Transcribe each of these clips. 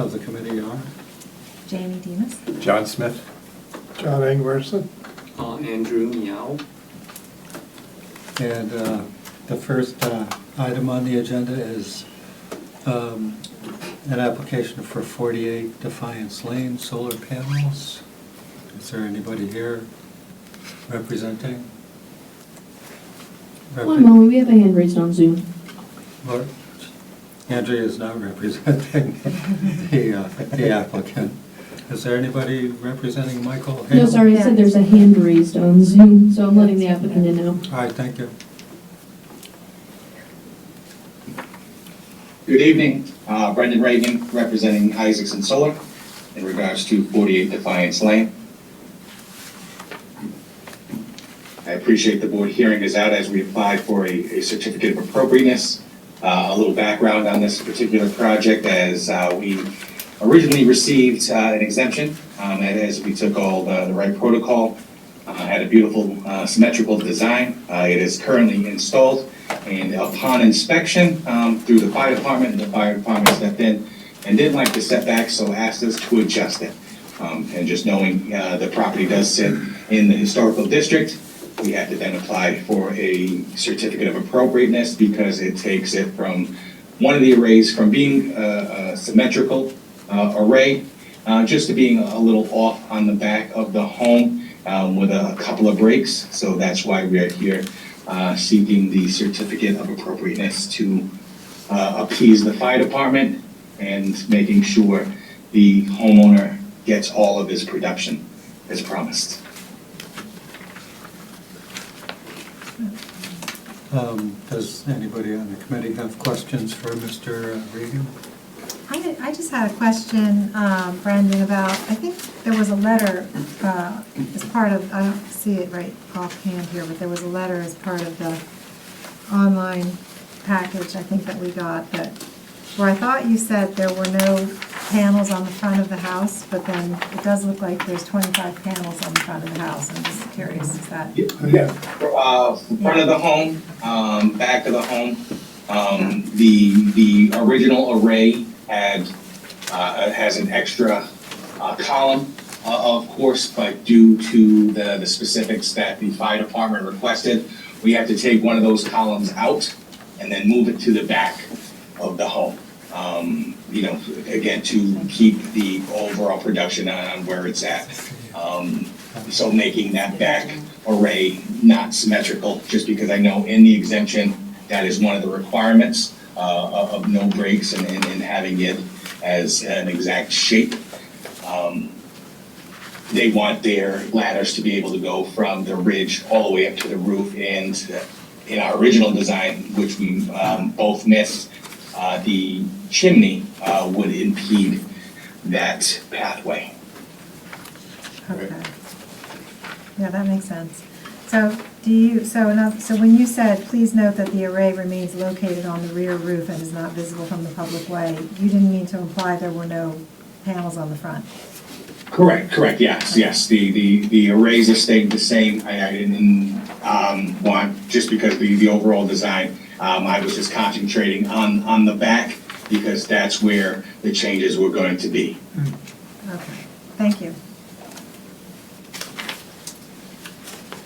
of the committee are? Jamie Demas. John Smith. John Ingwerson. Andrew Miao. And the first item on the agenda is an application for 48 Defiance Lane solar panels. Is there anybody here representing? One moment, we have a hand raised on Zoom. Or- Andrea is not representing the applicant. Is there anybody representing Michael Hale? No, sorry, I said there's a hand raised on Zoom, so I'm letting the applicant in now. All right, thank you. Good evening, Brendan Reagan, representing Isaacson Solar in regards to 48 Defiance Lane. I appreciate the board hearing us out as we applied for a certificate of appropriateness. A little background on this particular project, as we originally received an exemption, and as we took all the right protocol, had a beautiful symmetrical design. It is currently installed, and upon inspection through the fire department, the fire department stepped in and didn't like the setback, so asked us to adjust it. And just knowing the property does sit in the historical district, we had to then apply for a certificate of appropriateness because it takes it from one of the arrays from being a symmetrical array just to being a little off on the back of the home with a couple of breaks. So that's why we are here seeking the certificate of appropriateness to appease the fire department and making sure the homeowner gets all of his production as promised. Does anybody on the committee have questions for Mr. Regan? I just had a question, Brendan, about, I think there was a letter as part of, I don't see it right offhand here, but there was a letter as part of the online package, I think, that we got, that, where I thought you said there were no panels on the front of the house, but then it does look like there's 25 panels on the front of the house. I'm just curious, is that? Yeah, front of the home, back of the home, the original array has an extra column, of course, but due to the specifics that the fire department requested, we have to take one of those columns out and then move it to the back of the home. You know, again, to keep the overall production on where it's at. So making that back array not symmetrical, just because I know in the exemption, that is one of the requirements of no breaks and having it as an exact shape. They want their ladders to be able to go from the ridge all the way up to the roof, and in our original design, which we both missed, the chimney would impede that pathway. Okay. Yeah, that makes sense. So so when you said, please note that the array remains located on the rear roof and is not visible from the public way, you didn't mean to imply there were no panels on the front? Correct, yes. The arrays are staying the same. I didn't want, just because the overall design, I was just concentrating on the back because that's where the changes were going to be. Okay, thank you.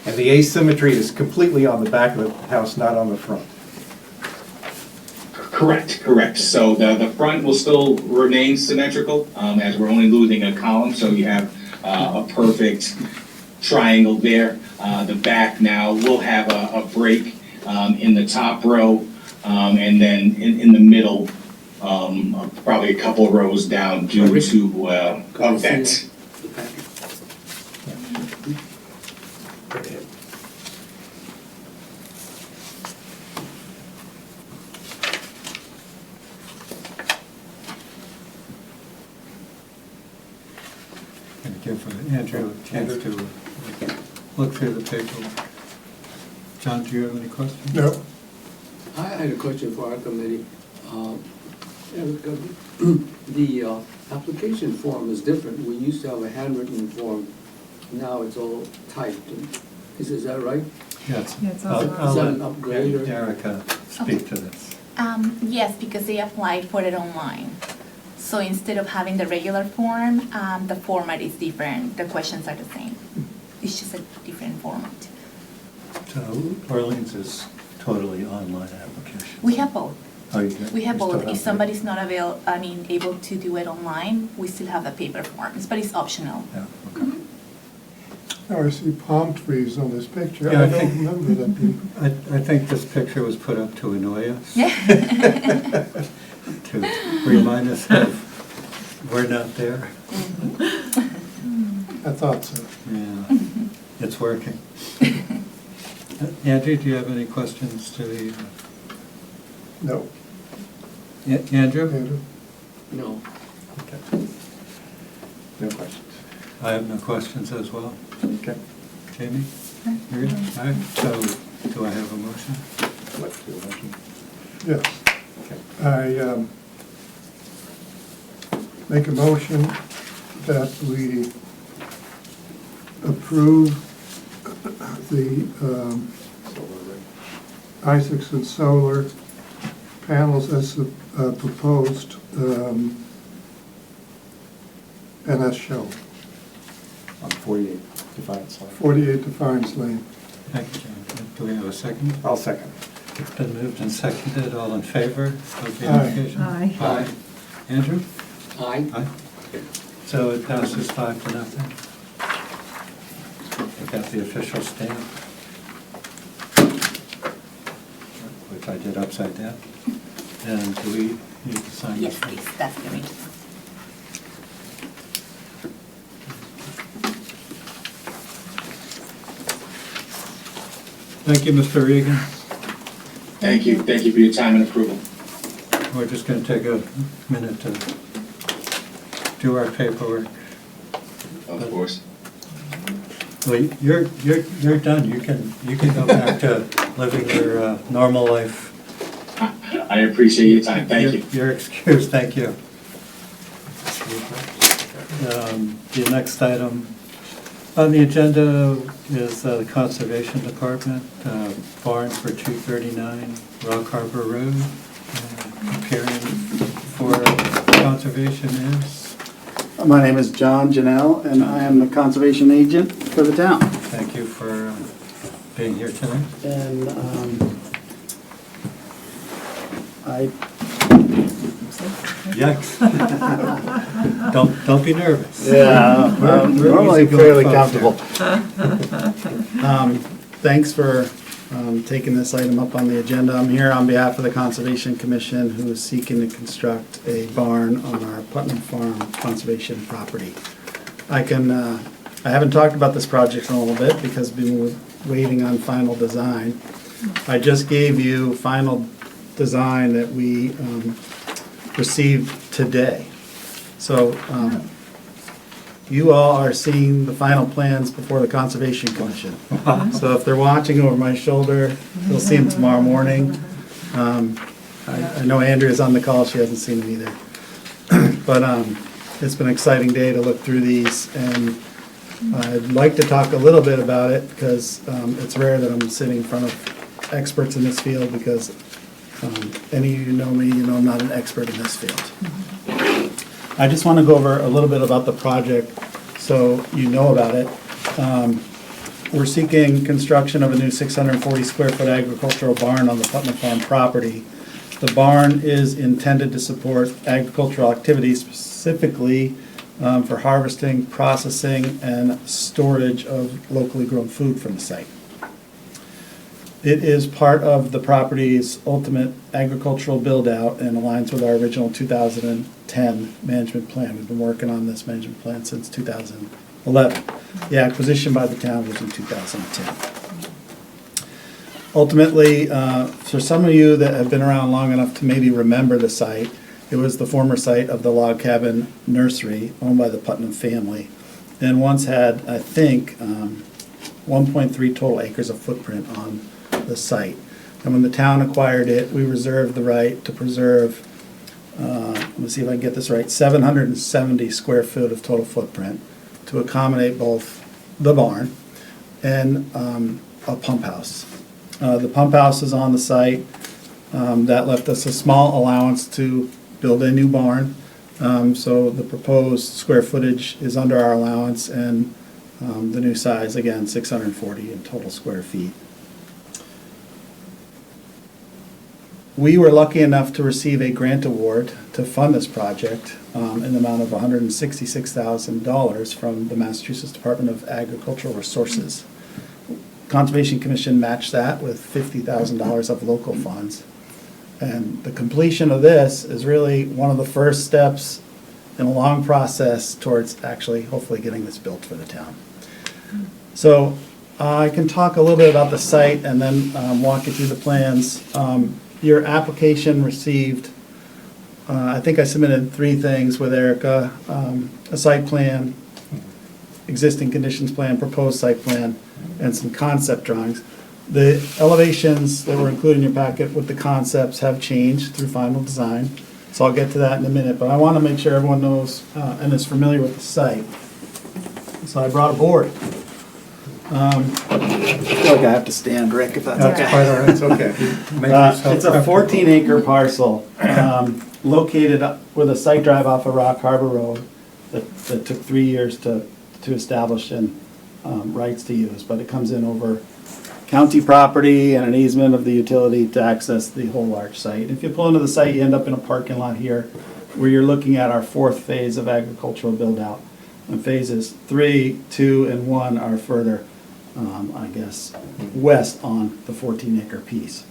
And the asymmetry is completely on the back of the house, not on the front. Correct. So the front will still remain symmetrical, as we're only losing a column, so you have a perfect triangle there. The back now will have a break in the top row, and then in the middle, probably a couple rows down due to a vent. Going to give Andrew a chance to look through the paper. John, do you have any questions? No. I had a question for our committee. The application form is different. We used to have a handwritten form. Now it's all typed. Is that right? Yes. Yeah, it's I'll also- Is that let an upgrade or? Erica speak to this. Yes, because they applied for it online. So So instead of having the regular form, the format is different, the questions are the same. It's just a different format. So Orleans is totally online application. We have both. Oh, you do? We have You still both. If somebody's not able to do it online, we still have the paper forms, but it's optional. Yeah, okay. Now I see palm trees on this picture. Yeah, I I don't think- remember that being. I think this picture was put up to annoy us. Yeah. To remind us of we're not there. I thought so. Yeah, it's working. Andrew, do you have any questions to the, No. Andrew? Andrew? No. Okay. No questions. I have no questions as well. Okay. Jamie? You're good? All right, so do I have a motion? I'd like to do a motion. Yes. Okay. I make a motion that we approve the Isaacson Solar panels as proposed and as shown. On 48 Defiance Lane. 48 Defiance Lane. Thank you, Jamie. Do we have a second? I'll second. It's been moved and seconded. All in favor of the Aye. application? Aye. Aye. Andrew? Aye. Aye. So it passes 5-0. I got the official stamp, which I did upside down. And do we need to sign Yes, this one? please, that's the original. Thank you, Mr. Regan. Thank you for your time and approval. We're just going to take a minute to do our paperwork. Of course. Well, you're done. You can go back to living your normal life. I appreciate your time. Thank you. You're excused, thank you. The next item on the agenda is the Conservation Department, barn for 239 Rock Harbor Road. Appearing for conservation is, My name is John Janelle, and I am the conservation agent for the town. thank you for being here tonight. And I, Yikes. Don't be nervous. yeah, We're I'm normally easy-going fairly folks comfortable. Thanks for taking this item up on the agenda. I'm here on behalf of the Conservation Commission, who is seeking to construct a barn on our Putnam Farm conservation property. I haven't talked about this project in a little bit because we've been waiting on final design. I just gave you final design that we received today. So you all are seeing the final plans before the Conservation Commission. So if they're watching over my shoulder, they'll see them tomorrow morning. I know Andrea's on the call, she hasn't seen them either. But it's been an exciting day to look through these, and I'd like to talk a little bit about it because it's rare that I'm sitting in front of experts in this field, because any of you know me, you know I'm not an expert in this field. I just want to go over a little bit about the project so you know about it. We're seeking construction of a new 640 square foot agricultural barn on the Putnam Farm property. The barn is intended to support agricultural activities, specifically for harvesting, processing, and storage of locally grown food from the site. It is part of the property's ultimate agricultural build-out and aligns with our original 2010 management plan. We've been working on this management plan since 2011. The acquisition by the town was in 2010. Ultimately, for some of you that have been around long enough to maybe remember the site, it was the former site of the log cabin nursery owned by the Putnam family, and once had, I think, 1.3 total acres of footprint on the site. And when the town acquired it, we reserved the right to preserve, let me see if I can get this right, 770 square foot of total footprint to accommodate both the barn and a pump house. The pump house is on the site. That left us a small allowance to build a new barn. So the proposed square footage is under our allowance, and the new size, again, 640 in total square feet. We were lucky enough to receive a grant award to fund this project in the amount of $166,000 from the Massachusetts Department of Agricultural Resources. Conservation Commission matched that with $50,000 of local funds. And the completion of this is really one of the first steps in a long process towards actually hopefully getting this built for the town. So I can talk a little bit about the site and then walk you through the plans. Your application received, I think I submitted 3 things with Erica: a site plan, existing conditions plan, proposed site plan, and some concept drawings. The elevations that were included in your packet with the concepts have changed through final design, so I'll get to that in a minute, but I want to make sure everyone knows and is familiar with the site. So I brought a board. I feel like I have to stand, Rick, if that's That's okay. quite all right. It's okay. Make yourself It's a comfortable. 14-acre parcel located with a site drive off of Rock Harbor Road that took 3 years to establish and rights to use, but it comes in over county property and an easement of the utility to access the whole large site. If you pull into the site, you end up in a parking lot here where you're looking at our 4th phase of agricultural build-out. And phases 3, 2, and 1 are further, west on the 14-acre piece.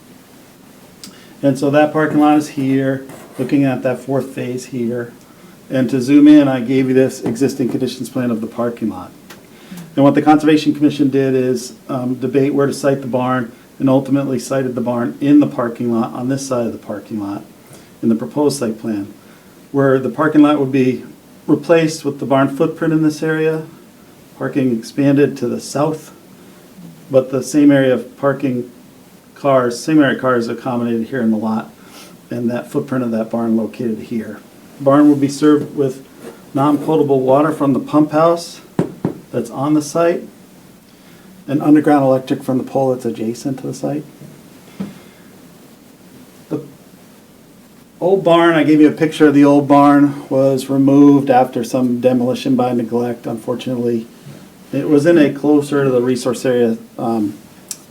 And so that parking lot is here, looking at that 4th phase here. And to zoom in, I gave you this existing conditions plan of the parking lot. And what the Conservation Commission did is debate where to site the barn, and ultimately sited the barn in the parking lot, on this side of the parking lot, in the proposed site plan, where the parking lot would be replaced with the barn footprint in this area, parking expanded to the south, but the same area of parking cars, same area of cars accommodated here in the lot, and that footprint of that barn located here. Barn will be served with non-potable water from the pump house that's on the site, and underground electric from the pole that's adjacent to the site. The old barn, I gave you a picture of the old barn, was removed after some demolition by neglect, unfortunately. It was in a closer to the resource area kind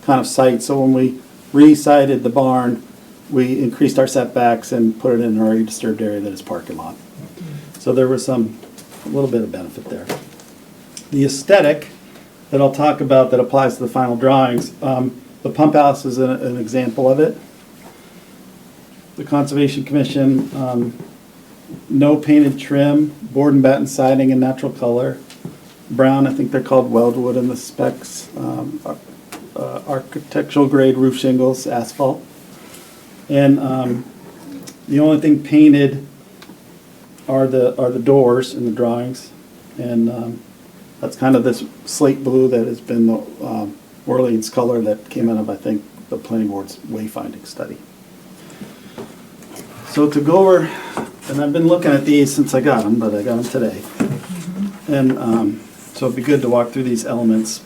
of site, so when we re-sited the barn, we increased our setbacks and put it in an already disturbed area that is parking lot. So there was a little bit of benefit there. The aesthetic that I'll talk about that applies to the final drawings, the pump house is an example of it. The Conservation Commission, no painted trim, board and batten siding in natural color. Brown, I think they're called weldwood in the specs. Architectural grade roof shingles, asphalt. And the only thing painted are the doors in the drawings. And that's kind of this slate blue that has been the Orleans color that came out of, I think, the planning board's wayfinding study. So to go over, and I've been looking at these since I got them, but I got them today. And so it'd be good to walk through these elements.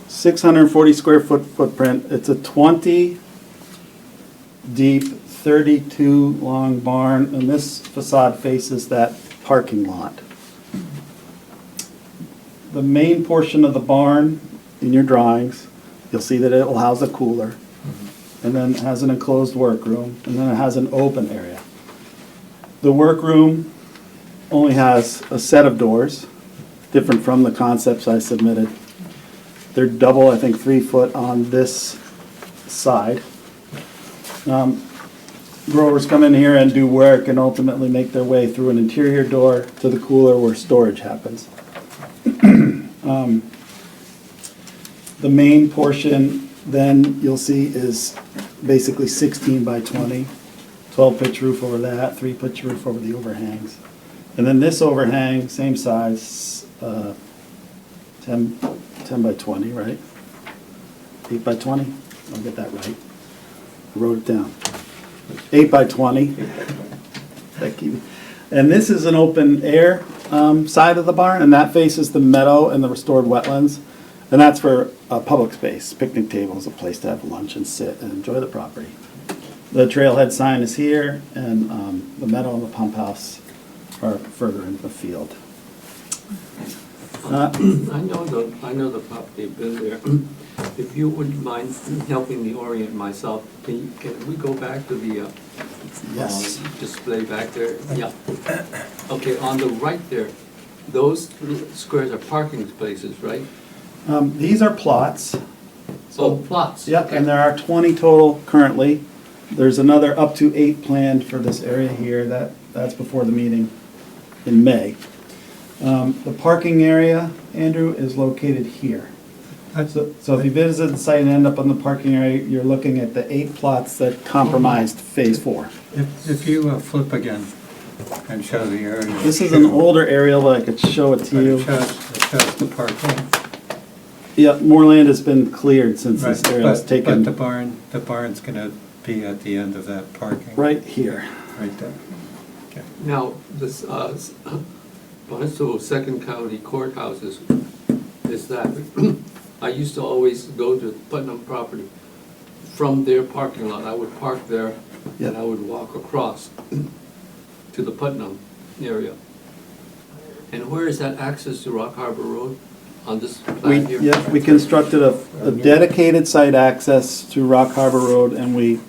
640 square foot footprint. It's a 20 deep, 32 long barn, and this facade faces that parking lot. The main portion of the barn in your drawings, you'll see that it will house a cooler, and then it has an enclosed workroom, and then it has an open area. The workroom only has a set of doors, different from the concepts I submitted. They're double, I think, 3 foot on this side. Growers come in here and do work and ultimately make their way through an interior door to the cooler where storage happens. The main portion then you'll see is basically 16 by 20, 12 pitch roof over that, 3 pitch roof over the overhangs. And then this overhang, same size, 10 by 20, right? 8 by 20, I'll get that right. I wrote it down. 8 by 20. Thank you. And this is an open air side of the barn, and that faces the meadow and the restored wetlands. And that's for public space, picnic tables, a place to have lunch and sit and enjoy the property. The trailhead sign is here, and the meadow and the pump house are further in the field. I know the property, I've been there. If you wouldn't mind helping me orient myself, can we go back to the Yes. display back there? Yeah. Okay, on the right there, those squares are parking places, right? These are plots. Oh, plots. Yep, Okay. and there are 20 total currently. There's another up to 8 planned for this area here. That's before the meeting in May. The parking area, Andrew, is located here. So if you visit the site and end up on the parking area, you're looking at the 8 plots that comprised Phase 4. If you flip again and show the area. This is an older aerial, but I could show it to But you. it shows the parking. Yeah, more land has been cleared since this Right, area was but taken. the barn's gonna be at the end of that parking. Right here. Right there. Okay. Now, this Barnstable Second County Courthouses, is that, I used to always go to Putnam property from their parking lot. I would park there and I would walk across to the Putnam area. And where is that access to Rock Harbor Road on this plan here? We constructed a dedicated site access to Rock Harbor Road, and we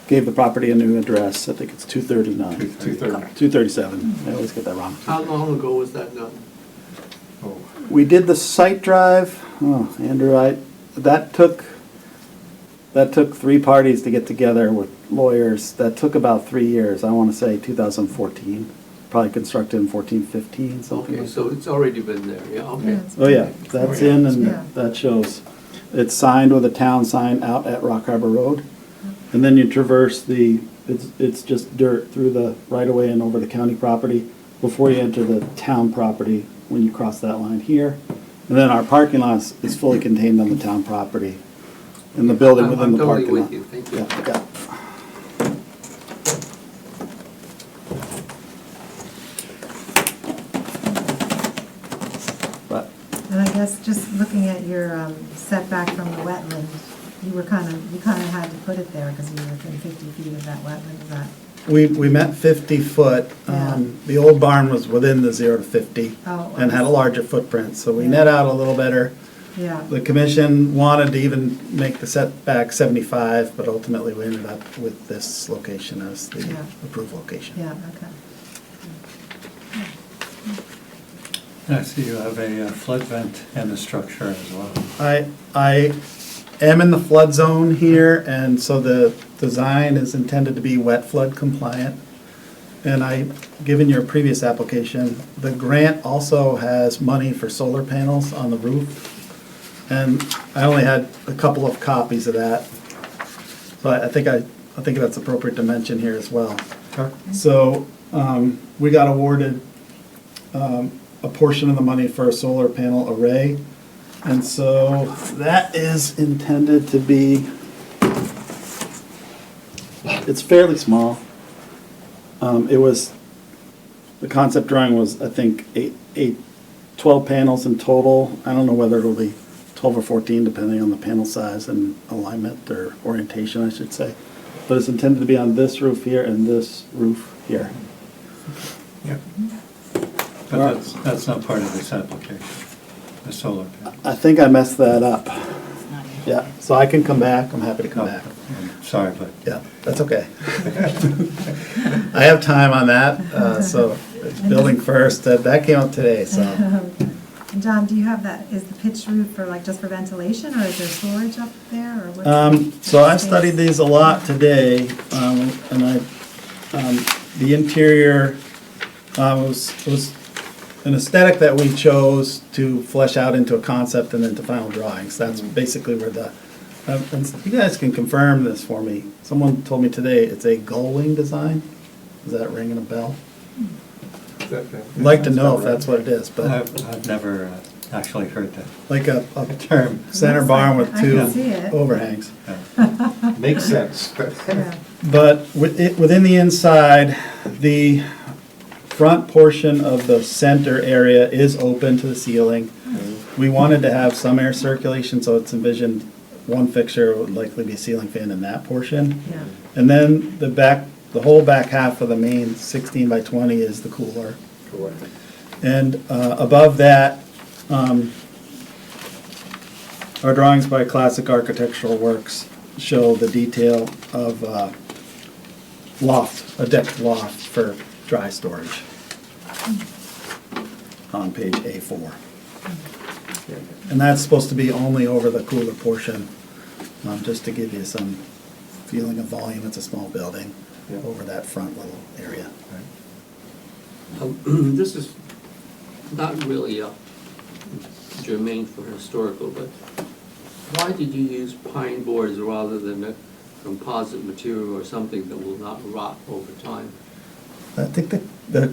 gave the property a new address. I think it's 239. 237. I always get that wrong. How long ago was that done? Oh, We did the site drive. Oh, Andrew, that took 3 parties to get together with lawyers. That took about 3 years. I want to say 2014. Probably constructed in 14, 15, something Okay, like so that. it's already been there, yeah, okay. it's- Oh, yeah, that's in Yeah. and that shows. It's signed with a town sign out at Rock Harbor Road. And then you traverse it's just dirt through the right-of-way and over the county property before you enter the town property when you cross that line here. And then our parking lot is fully contained on the town property in the building within the parking lot. I'm totally with you, thank you. Yeah, yeah. But, And I guess just looking at your setback from the wetland, you kind of had to put it there because you were within 50 feet of that wetland, is that? we met 50 foot. Yeah. The old barn was within the 0 to 50 Oh, and had a larger footprint, so we Yeah. net out a little better. Yeah, The commission wanted to even make the setback 75, but ultimately we ended up with this location as the Yeah. approved location. yeah, okay. I see you have a flood vent in the structure as well. I am in the flood zone here, and so the design is intended to be wet flood compliant. And given your previous application, the grant also has money for solar panels on the roof. And I only had a couple of copies of that. So I think that's appropriate to mention here as well. Sure. So, we got awarded, a portion of the money for a solar panel array. And so that is intended to be, it's fairly small. The concept drawing was, I think, 12 panels in total. I don't know whether it'll be 12 or 14, depending on the panel size and alignment or orientation, I should say. But it's intended to be on this roof here and this roof here. Yeah. But that's not part of this application, the solar panel. I think I messed that up. It's not in. Yeah, so I can come back. I'm happy to come back. I'm sorry, but Yeah, that's okay. I have time on that, so it's building first. That came up today, so. And John, do you have that, is the pitched roof for just for ventilation, or is there storage up there, or what's? So I've studied these a lot today, and the interior was an aesthetic that we chose to flesh out into a concept and into final drawings. That's basically where and you guys can confirm this for me. Someone told me today it's a gull wing design. Is that ringing a bell? I'd like to know if that's what it is, but I've never actually heard that like a term. center Looks barn like- with I can two see it. overhangs. Makes sense. Yeah. But within the inside, the front portion of the center area is open to the ceiling. We wanted to have some air circulation, so it's envisioned one fixture would likely be a ceiling fan in that portion. Yeah. And then the whole back half of the main 16 by 20 is the cooler. Correct. And above that, our drawings by Classic Architectural Works show the detail of loft, a decked loft for dry storage on page A4. And that's supposed to be only over the cooler portion, just to give you some feeling of volume. It's a small building Yeah. over that front little area. This is not really germane for historical, but why did you use pine boards rather than a composite material or something that will not rot over time? I think the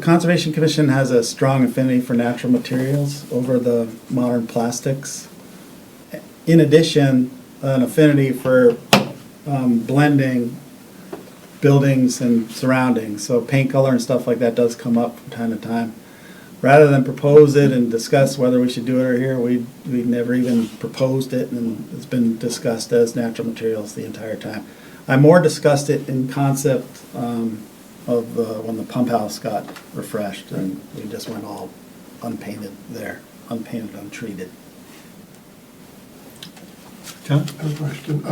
Conservation Commission has a strong affinity for natural materials over the modern plastics. In addition, an affinity for blending buildings and surroundings. So paint color and stuff like that does come up from time to time. Rather than propose it and discuss whether we should do it or here, we never even proposed it, and it's been discussed as natural materials the entire time. I more discussed it in concept of when the pump house got refreshed, and we just went all unpainted there, unpainted, untreated. John? I have a question.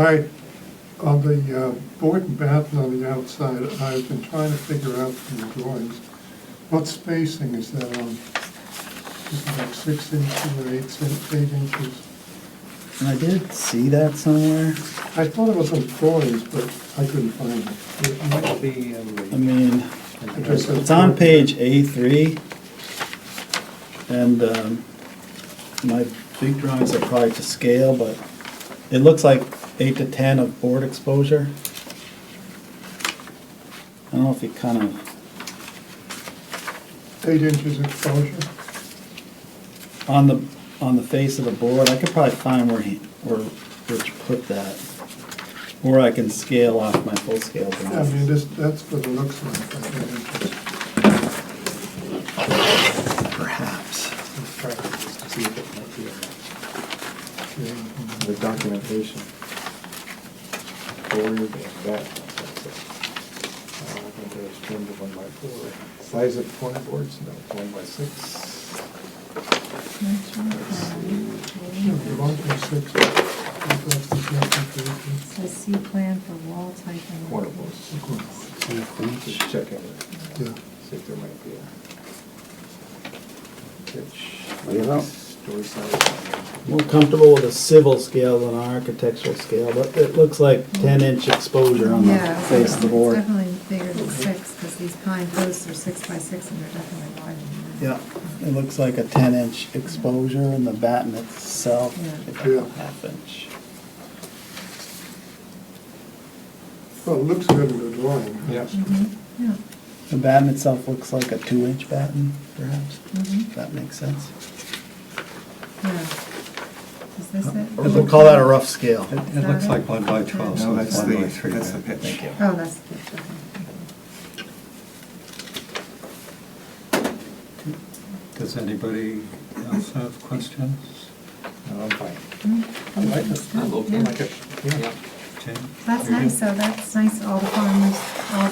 On the board and batten on the outside, I've been trying to figure out from the drawings, what spacing is that on? Is it like 6 inches or 8 inches? And I did see that somewhere. I thought it was on drawings, but I couldn't find it. It might be in I mean, It just says- it's on page A3, and my big drawings are probably to scale, but it looks like 8 to 10 of board exposure. I don't know if you kind of, 8 inches exposure? on the face of the board, I could probably find where Rich put that. Or I can scale off my full scale I drawing. mean, that's what it looks like. 8 inches. Perhaps. Let's try to see if it might be in the documentation. Board and that. I think there's 10 to 1 by 4. Size of corner boards, no, 1 by 6. 1.6. Says C plan for wall type and. Corner boards. Just checking it, Yeah. see if there might be a pitch. You know. Door size. More comfortable with a civil scale than an architectural scale, but it looks like 10-inch exposure on the Yeah, face of the it's board. definitely bigger than 6, because these pine posts are 6 by 6 and they're definitely wider than that. Yeah, it looks like a 10-inch exposure, and the batten itself Yeah. is Yeah. a half-inch. Well, it looks good in the drawing. Yeah. Yeah. The batten itself looks like a 2-inch batten, perhaps, Mhm. if that makes sense. Yeah. Is this it? We'll call that a rough scale. It looks like 1 by 12, so No, it's that's 1 by the, 3. that's the right? pitch. Thank you. Oh, that's the picture. Does anybody else have questions? No, I'm fine. I like it. I'm okay. I like it, yeah. Jane? That's You're nice, good? so that's nice, all the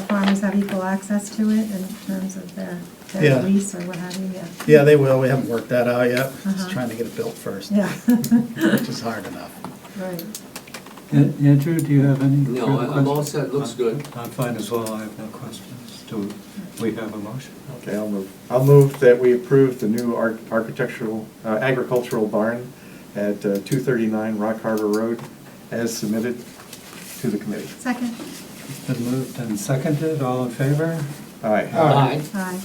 farmers have equal access to it in terms of their Yeah. lease or what have you, yeah. Yeah, they will, we haven't worked that out yet, just Uh-huh. trying to get it built first, Yeah, which is hard enough. right. Andrew, do you have any further No, questions? I'm all set, looks good. I'm fine as well, I have no questions. Do we have a motion? Okay, I'll move that we approve the new architectural, agricultural barn at 239 Rock Harbor Road as submitted to the committee. Second, It's been moved and seconded, all in favor? Aye. Aye. aye.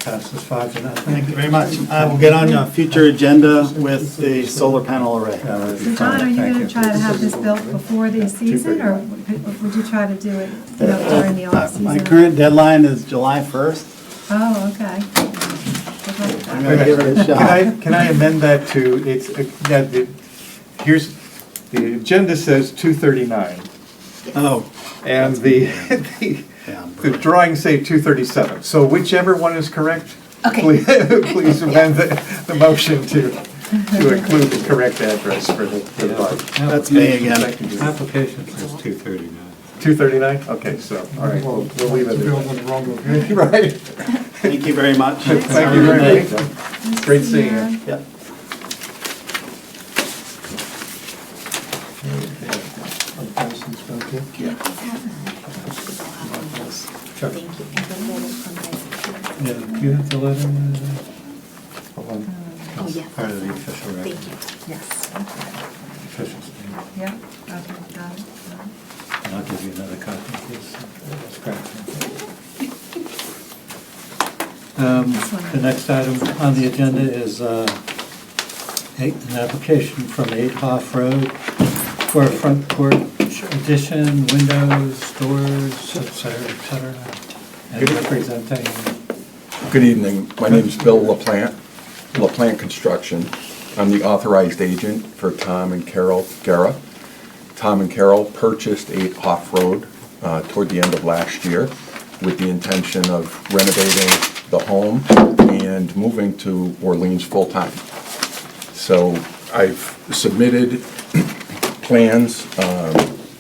Passes 5 to nothing. Thank you very much. I will get on a future agenda with the solar panel array. Yeah, that'd be So John, fine. are you Thank gonna try to have this built before the season, or would you try to do it, you know, during the off season? My current deadline is July 1st. Oh, okay. Good luck with I'm that. gonna give it a shot. Can I amend that to, here's, the agenda says 239, Oh, and the yeah, I'm the brilliant. drawings say 237, so whichever one is correct, Okay. please amend the motion to to include the correct address for the barn. That's me again. Application says 239. 239? Okay, so, all right, we'll leave it Built at on the wrong location. that. Right. Thank you very much. Thank you very much. Great seeing you. Yep. License back here. Thank you. And then we'll contact you. Yeah, do you have the letter? Hold on. Oh, yes. Part of the official record. Thank you. Yes. Official statement. Yeah, okay, got it. And I'll give you another copy, please. That's correct. The next item on the agenda is an application from 8 Hoff Road for a front porch addition, windows, doors, et cetera, and representing. Good evening. My name is Bill LaPlante, LaPlante Construction. I'm the authorized agent for Tom and Carol Guerra. Tom and Carol purchased 8 Hoff Road toward the end of last year with the intention of renovating the home and moving to Orleans full-time. So I've submitted plans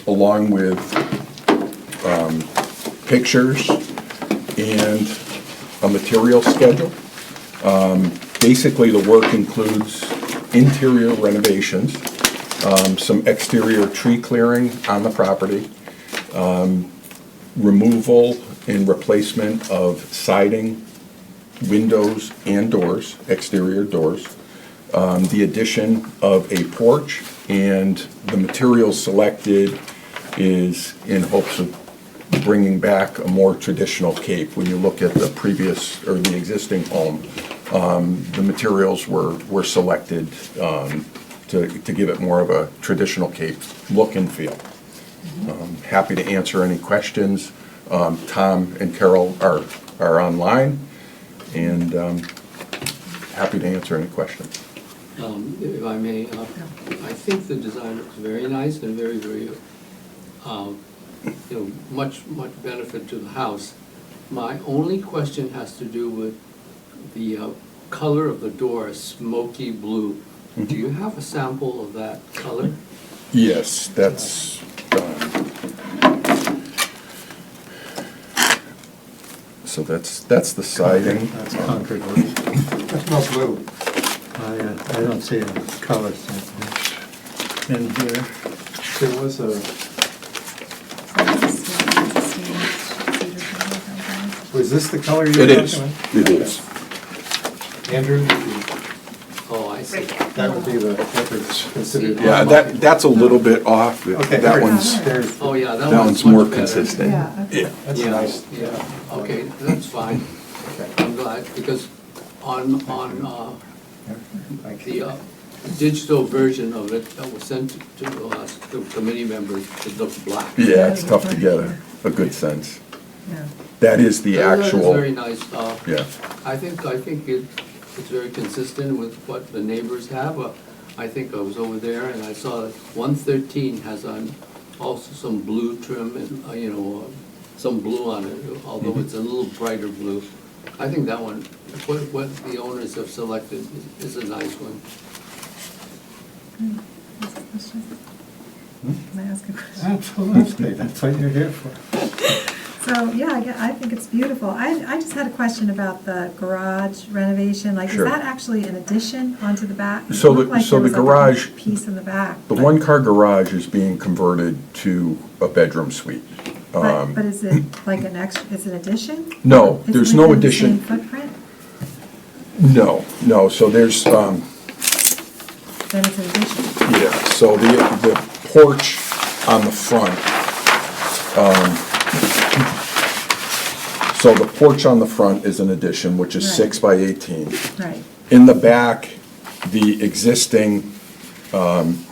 along with pictures and a material schedule. Basically, the work includes interior renovations, some exterior tree clearing on the property, removal and replacement of siding, windows and doors, exterior doors, the addition of a porch, and the material selected is in hopes of bringing back a more traditional cape. When you look at the previous, or the existing home, the materials were selected to give it more of a traditional cape look and feel. Happy to answer any questions. Tom and Carol are online, and happy to answer any questions. If I may, I think the design looks very nice and very, very, much benefit to the house. My only question has to do with the color of the door, smoky blue. Do you have a sample of that color? Yes, that's, so that's the siding. That's Concord wood. That's not blue. I don't see a color sample in here. There was a, was this the color you were It is, talking about? it is. Andrew, Oh, I see. that would be the, what is considered. Yeah, that's a little bit off. Okay, That one's, there's, Oh, yeah, that that one's one's more much better. consistent. Yeah, okay. Yeah. that's Yeah, nice. yeah, okay, that's fine. Okay. I'm glad, because on Thank you. the digital version of it that was sent to us, the committee members, it looks black. Yeah, it's tough to get a good sense. Yeah. That is the That is actual, very nice. yeah. I think it's very consistent with what the neighbors have. I think I was over there and I saw that 113 has also some blue trim and, some blue on it, although it's a little brighter blue. I think that one, what the owners have selected is a nice one. Ask a question? Can I ask a question? Absolutely, that's what you're here for. So, yeah, I think it's beautiful. I just had a question about the garage renovation. Like, is Sure. that actually an addition onto the back? It So looked like the there was like a garage, piece in the back. the but- one-car garage is being converted to a bedroom suite. But is it like an extra, is it an addition? No, Is it there's no within the addition. same footprint? No, so there's, Then it's an addition. yeah, so the porch on the front, so the porch on the front is an addition, which is Right. 6 by 18. Right. In the back, the existing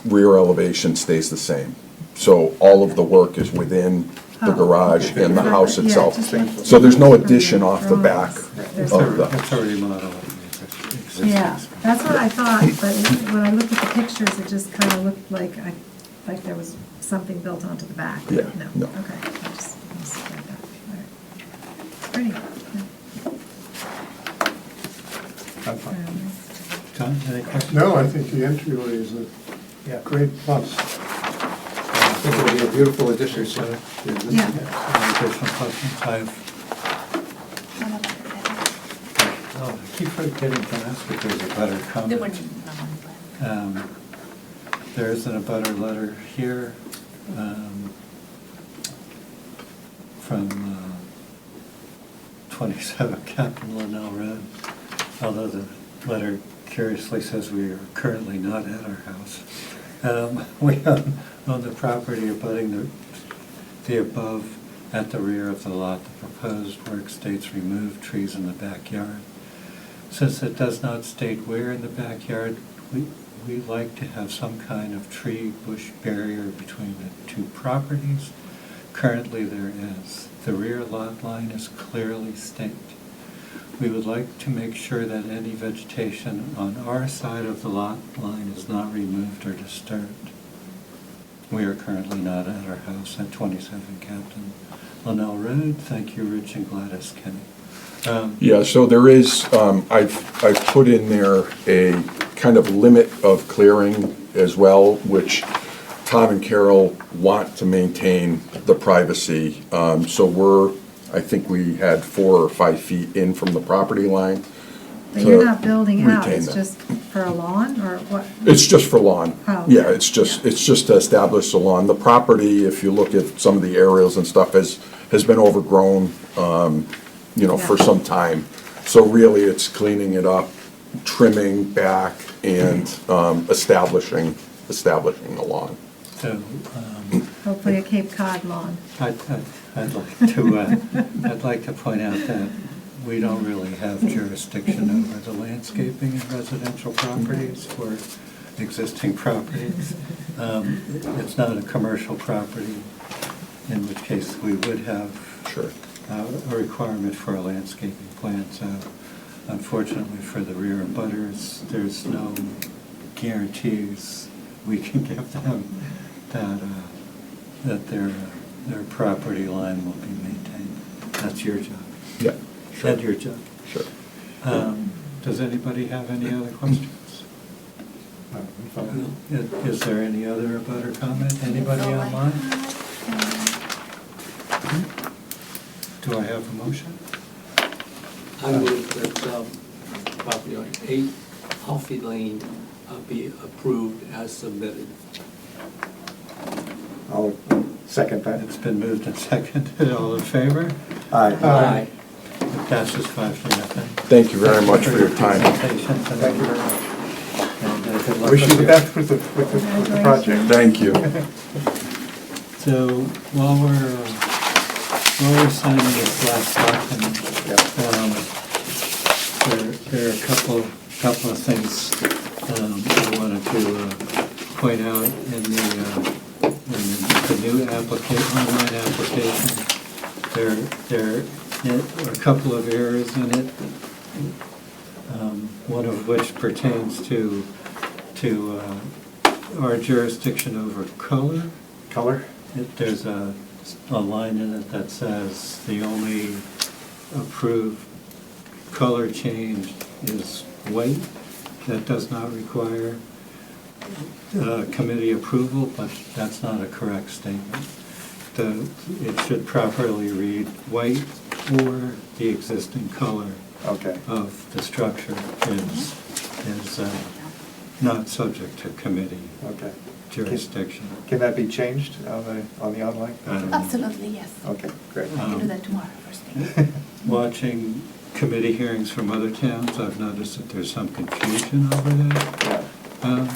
rear elevation stays the same. So all of the work is within the Oh, garage okay. and the house Yeah, itself. just like- So there's no addition off the back There's of the, It's already modeled. Yeah, that's what I thought, but when I looked at the pictures, it just kind of looked like there was something built onto the back. Yeah, no. Okay, I just like that. All right. Pretty. I'm fine. John, any questions? No, I think the entryway is a Yeah. great plus. I think it'll be a beautiful addition to the existing Yeah. house. Any additional questions? Oh, I keep forgetting to ask if there's a better comment. There were none, but- There isn't a better letter here from 27 Captain Linnell Road, although the letter curiously says we are currently not at our house. We own the property abutting the above at the rear of the lot. The proposed work states remove trees in the backyard. Since it does not state where in the backyard, we like to have some kind of tree bush barrier between the two properties. Currently there is. The rear lot line is clearly staked. We would like to make sure that any vegetation on our side of the lot line is not removed or disturbed. We are currently not at our house at 27 Captain Linnell Road. Thank you, Rich and Gladys Kenny. Yeah, so there is, I've put in there a kind of limit of clearing as well, which Tom and Carol want to maintain the privacy. So I think we had 4 or 5 feet in from the property line. But to you're not building out, retain it's that. just for a lawn, or what? It's just for lawn. Oh, Yeah, okay. it's just to establish the lawn. The property, if you look at some of the aerials and stuff, has been overgrown, for Yeah. some time. So really, it's cleaning it up, trimming back, and establishing the lawn. So, Hopefully a Cape Cod lawn. I'd like to point out that we don't really have jurisdiction over the landscaping in residential properties for existing properties. It's not a commercial property, in which case we would have Sure. a requirement for a landscaping plan. So unfortunately for the rear abutters, there's no guarantees we can give them that their property line will be maintained. That's your job. Yeah, sure. That's your job. Sure. Does anybody have any other questions? Is there any other abutter comment? Anybody online? Do I have a motion? I move that property on 8 Alfie Lane be approved as submitted. I'll second that. It's been moved and seconded. All in favor? Aye. It passes 5-0. Thank you very much for your time. Presentation tonight. Thank you very much. And good luck Wish you with the your- best with the project. Thank you. So while we're signing this last document, there are a couple of things I wanted to point out in the new online application. There are a couple of errors in it, one of which pertains to our jurisdiction over color. Color? There's a line in it that says the only approved color change is white. That does not require committee approval, but that's not a correct statement. It should properly read white or the existing color Okay. of the structure is not subject to committee Okay. jurisdiction. Can that be changed on the online? I don't know. Absolutely, yes. Okay, great. I can do that tomorrow, first thing. Watching committee hearings from other towns, I've noticed that there's some confusion over that. Yeah.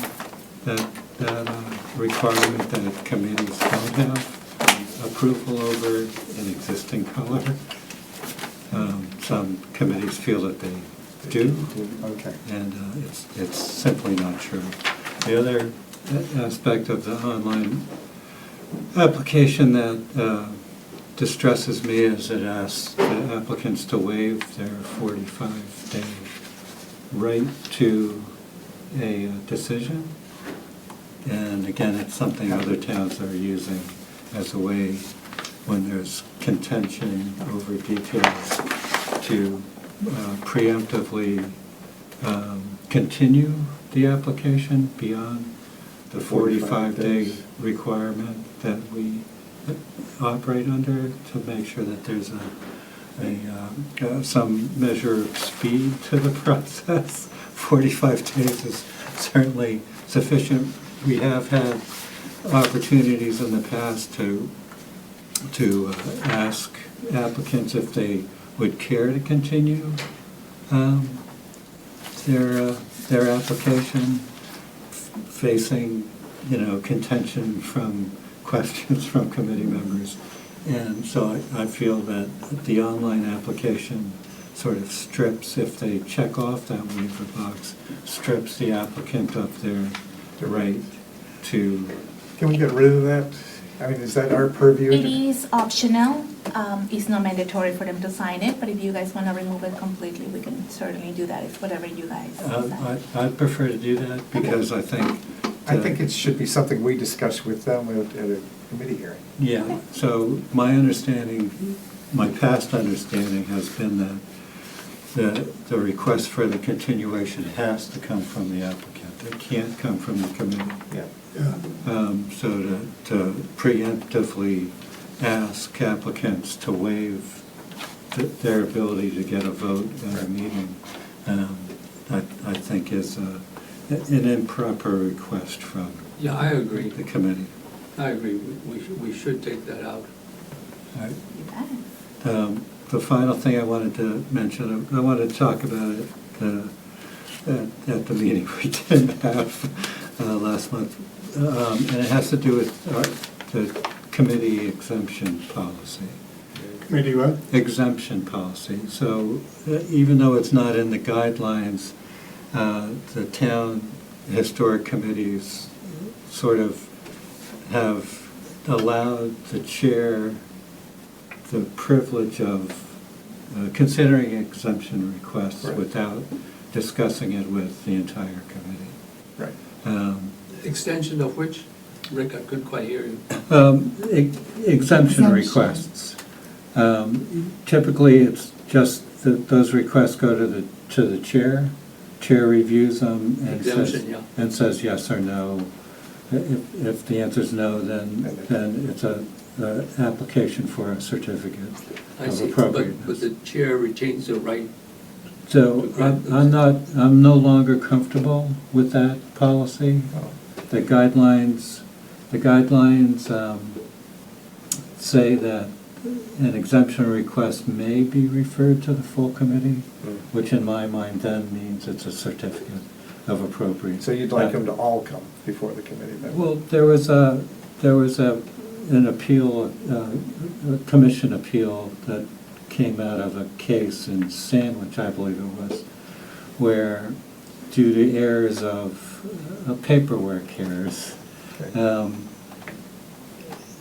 That requirement that committees don't have approval over an existing color. Some committees feel that they do, Okay. and it's simply not true. The other aspect of the online application that distresses me is it asks the applicants to waive their 45-day right to a decision. And again, it's something other towns are using as a way when there's contention over details to preemptively continue the application beyond the 45-day days. requirement that we operate under to make sure that there's some measure of speed to the process. 45 days is certainly sufficient. We have had opportunities in the past to ask applicants if they would care to continue their application, facing, contention from questions from committee members. And so I feel that the online application sort of strips, if they check off that waiver box, strips the applicant of their right to. Can we get rid of that? I mean, is that our purview? It is optional. It's not mandatory for them to sign it, but if you guys want to remove it completely, we can certainly do that. It's whatever you guys decide. I'd prefer to do that because I think. I think it should be something we discuss with them at a committee hearing. Yeah, so my understanding, my past understanding has been that the request for the continuation has to come from the applicant. It can't come from the committee. Yeah. So to preemptively ask applicants to waive their ability to get a vote at a meeting, I think is an improper request from Yeah, I agree. the committee. I agree. We should take that out. All right. You got it. The final thing I wanted to mention, I wanted to talk about it at the meeting we didn't have last month, and it has to do with the committee exemption policy. Committee what? Exemption policy. So even though it's not in the guidelines, the town historic committees sort of have allowed the chair the privilege of considering exemption requests Right. without discussing it with the entire committee. Right. Extension of which? Rick, I couldn't quite hear you. Exemption Exemption. requests. Typically, it's just that those requests go to the chair. Chair reviews them and says, Exemption, yeah. and says yes or no. If the answer is no, then it's a application for a certificate I of see, but appropriateness. the chair retains the right. So I'm no longer comfortable with that policy. Oh. The guidelines say that an exemption request may be referred to the full committee, which in my mind then means it's a certificate of appropriate. So you'd like them to all come before the committee then? Well, there was an appeal, a commission appeal that came out of a case in Sandwich, I believe it was, where due to errors of paperwork errors, Okay.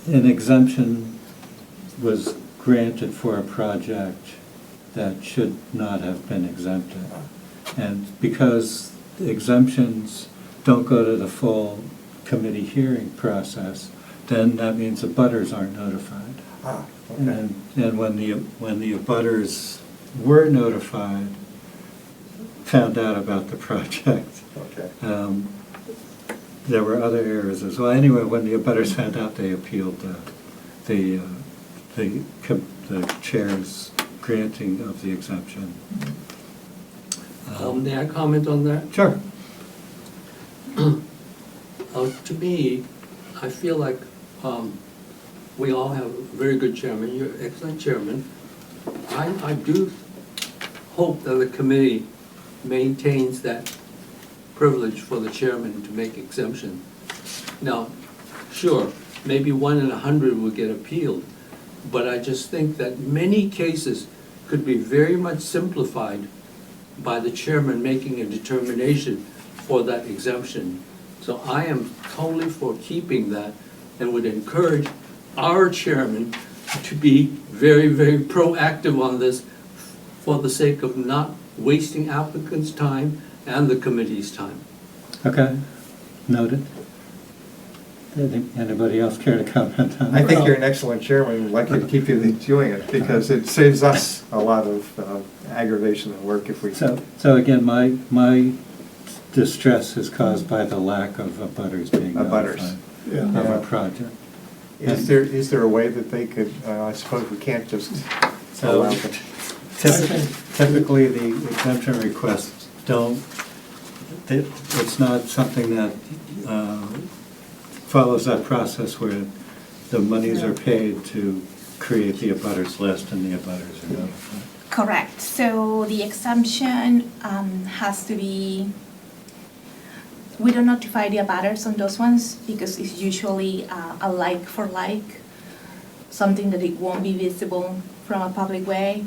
an exemption was granted for a project that should not have been exempted. And because exemptions don't go to the full committee hearing process, then that means the abutters aren't notified. Ah, okay. And when the abutters were notified, found out about the project, Okay. there were other errors as well. Anyway, when the abutters found out, they appealed the chair's granting of the exemption. May I comment on that? Sure. To me, I feel like we all have a very good chairman. You're an excellent chairman. I do hope that the committee maintains that privilege for the chairman to make exemption. Now, sure, maybe 1 in 100 will get appealed, but I just think that many cases could be very much simplified by the chairman making a determination for that exemption. So I am totally for keeping that and would encourage our chairman to be very, very proactive on this for the sake of not wasting applicants' time and the committee's time. Okay, noted. Anybody else care to comment on that? I think you're an excellent chairman. We'd like you to keep doing it because it saves us a lot of aggravation and work if we. So again, my distress is caused by the lack of abutters being Abutters. notified Yeah. of a project. Is there a way that they could, I suppose we can't just So allow them? typically, the exemption requests don't, it's not something that follows that process where the monies are paid to create the abutters list and the abutters are notified. Correct. So the exemption has to be, we don't notify the abutters on those ones because it's usually a like for like, something that it won't be visible from a public way,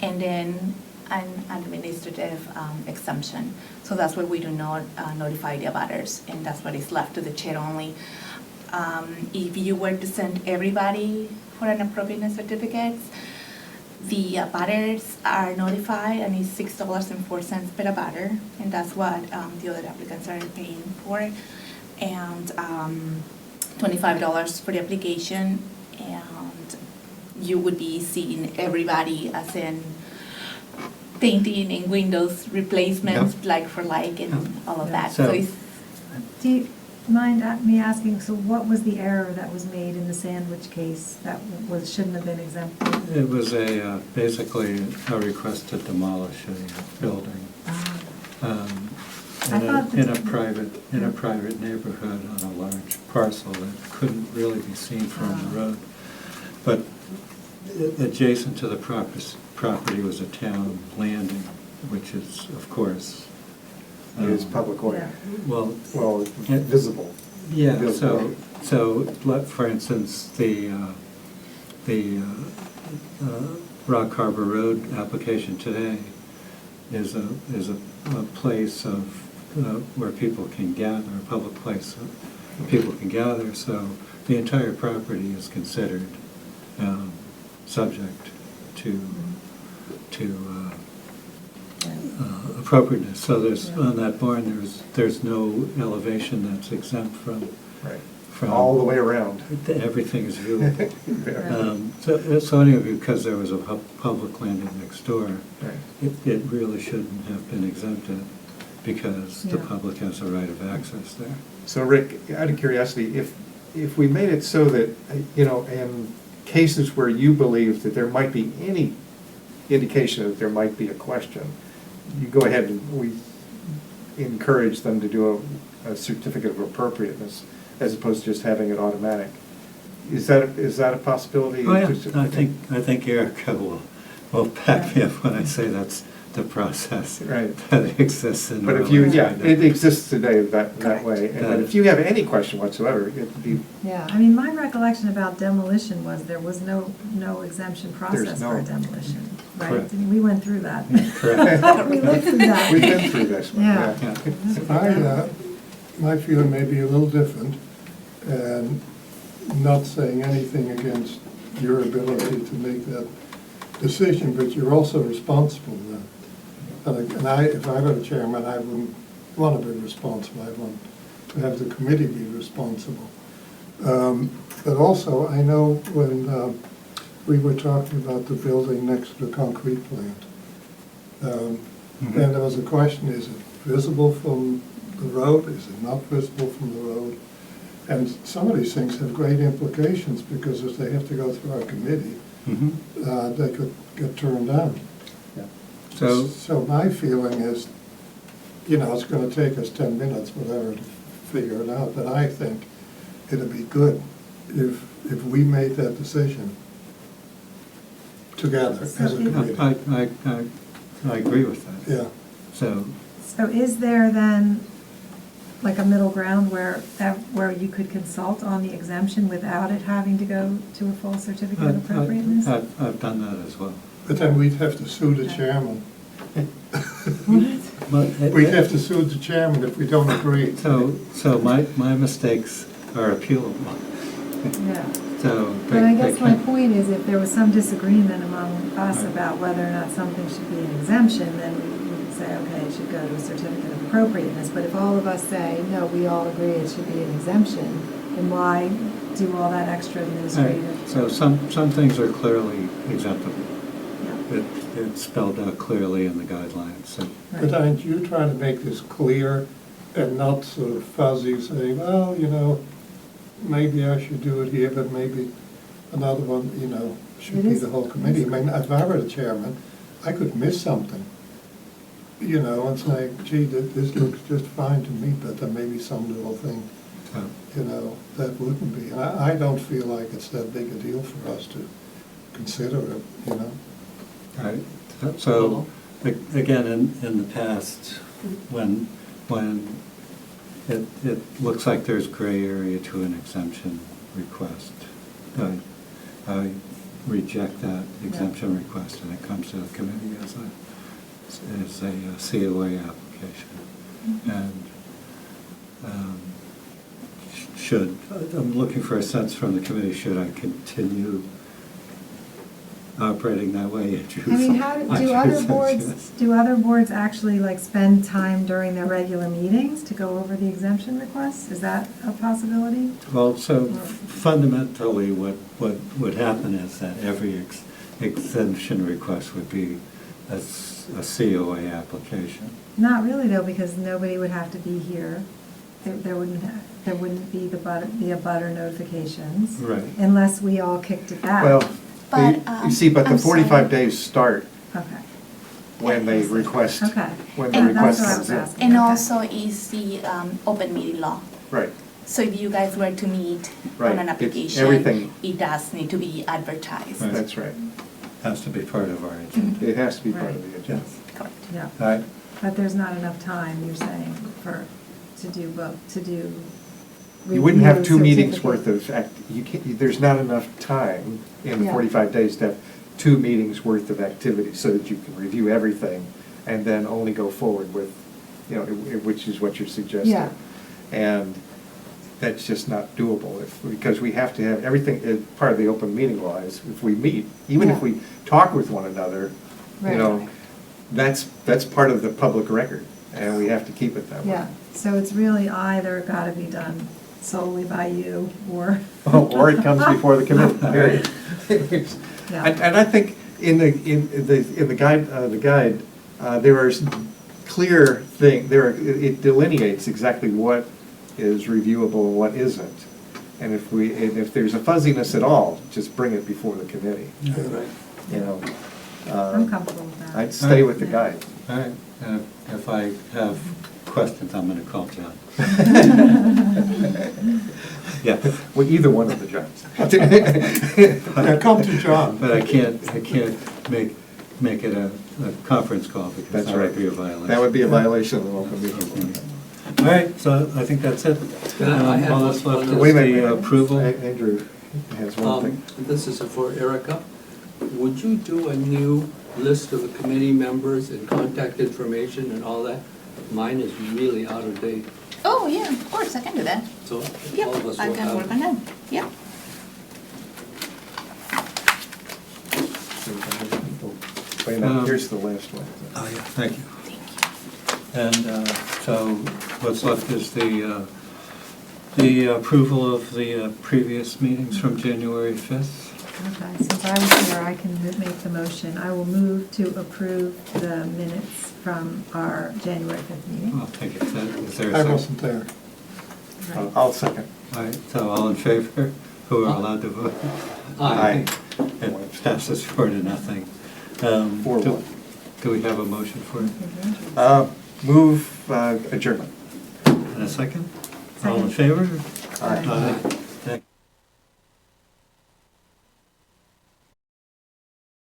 and then an administrative exemption. So that's where we do not notify the abutters, and that's what is left to the chair only. If you were to send everybody for an appropriateness certificate, the abutters are notified, and it's $6.04 per abutter, and that's what the other applicants are paying for, and $25 for the application, and you would be seeing everybody as in painting and windows replacements, Yep. like for like, and all of that. So- So it's, Do you mind me asking, so what was the error that was made in the sandwich case that shouldn't have been exempted? It was basically a request to demolish a building I thought in that- a private neighborhood on a large parcel that couldn't really be seen from the road. But adjacent to the property was a town landing, which is, of course. It's public way. Yeah. Well, Well, visible. yeah, Visible. for instance, the Rock Harbor Road application today is a place of, where people can gather, a public place where people can gather, so the entire property is considered subject to appropriateness. So there's, on that barn, there's no elevation that's exempt from. Right. From All the way around. Everything is viewable. Yeah. So anyway, because there was a public landing next door, Right. it really shouldn't have been exempted because the Yeah. public has a right of access there. So Rick, out of curiosity, if we made it so that, in cases where you believe that there might be any indication that there might be a question, you go ahead and we encourage them to do a certificate of appropriateness as opposed to just having it automatic. Is that a possibility? Oh, yeah, I think Erica will back me up when I say that's the process Right. that exists in. But if Orleans you, right now. it exists today that way. Correct. But if you have any question whatsoever, it'd be, Yeah, I mean, my recollection about demolition was there was no exemption process There's for a no- demolition, right? Correct. I mean, we went through that. Correct. We lived through that. we've been through this one, Yeah. Yeah. My feeling may be a little different, and not saying anything against your ability to make that decision, but you're also responsible then. And if I were the chairman, I wouldn't want to be responsible. I want to have the committee be responsible. But also, I know when we were talking about the building next to the concrete plant, and there was a question, is it visible from the road? Is it not visible from the road? And some of these things have great implications because if they have to go through our committee, Mhm. they could get turned down. So my feeling is, it's gonna take us 10 minutes, whatever, to figure it out, but I think it'd be good if we made that decision together as a So committee. I agree with that. Yeah. So, So is there then, like a middle ground where you could consult on the exemption without it having to go to a full certificate of appropriateness? I've done that as well. But then we'd have to sue the chairman. But- We'd have to sue the chairman if we don't agree. So my mistakes are appealable. Yeah. So. But I guess my they- point is, if there was some disagreement among us Right. about whether or not something should be an exemption, then we would say, okay, it should go to a certificate of appropriateness. But if all of us say, no, we all agree it should be an exemption, then why do all that extra Right. administrative? So some things are clearly exemptable. Yeah. It's spelled out clearly in the guidelines, so. But aren't you trying to make this clear and not sort of fuzzy saying, well, maybe I should do it here, but maybe another one, should It be is- the whole committee. I mean, if I were the chairman, I could miss something, and say, gee, this looks just fine to me, but there may be some little thing, that wouldn't be. And I don't feel like it's that big a deal for us to consider it. Right, so, again, in the past, when it looks like there's gray area to an exemption request, I reject that exemption request, and it comes to the committee as a COA application. And I'm looking for a sense from the committee, should I continue operating that way? I mean, do other boards actually like spend time during their regular meetings to go over the exemption requests? Is that a possibility? Well, so fundamentally, what would happen is that every exemption request would be a COA application. Not really though, because nobody would have to be here. There wouldn't be the abutter notifications. Right. Unless we all kicked it back. Well, But, you see, but the I'm sorry. 45 days start Okay. when they request, Okay. when the And request that's what I comes was in. asking. And Okay. also is the open meeting law. Right, So if you guys were to meet Right. on an It's application, everything. it does need to be advertised. Right. that's right. Has to be part of our agenda. It has to be part of Right. the agenda. Correct. Yeah, All right, but there's not enough time, you're saying, to do both, to do. You wouldn't have review 2 meetings certificate. worth of, you can't, there's not enough time in the Yeah. 45 days to have 2 meetings worth of activity so that you can review everything and then only go forward with, which is what you're suggesting. Yeah. And that's just not doable because we have to have everything, part of the open meeting law is if we meet, even if Yeah. we talk with one another, Right. that's part of the public record and we have to keep it that way. Yeah, so it's really either gotta be done solely by you, or. Or it comes before the committee, period. Yeah. And I think in the guide, there are clear it delineates exactly what is reviewable and what isn't. And if there's a fuzziness at all, just bring it before the committee, Right. I'm comfortable with that. I'd stay with the Yeah. guide. all right. If I have questions, I'm going to call John. Yeah. Well, either one of the jobs. Now, come to John. But I can't make it a conference call because That's that right. would be a violation. That would be a violation of the open meeting law. All right, so I think that's it. I have All that's one- left one is Wait a minute, the approval. Andrew has one thing. This is for Erica. Would you do a new list of the committee members and contact information and all that? Mine is really out of date, Oh, yeah, of course, I can do that. so Yep, all of us I will can work on have. that, yeah. Wait a minute, here's the last one. Oh, yeah, thank you. And so what's left is the approval of the previous meetings from January 5th. Okay, since I was here, I can make the motion. I will move to approve the minutes from our January 5th meeting. I'll take it. Is there a I second? wasn't there. Right. I'll second. All right, so all in favor, who are allowed to vote? Aye. It passes 4-0. 4-1. Do we have a motion for it? Move adjournment. And a second? All in favor? Aye. Thank you.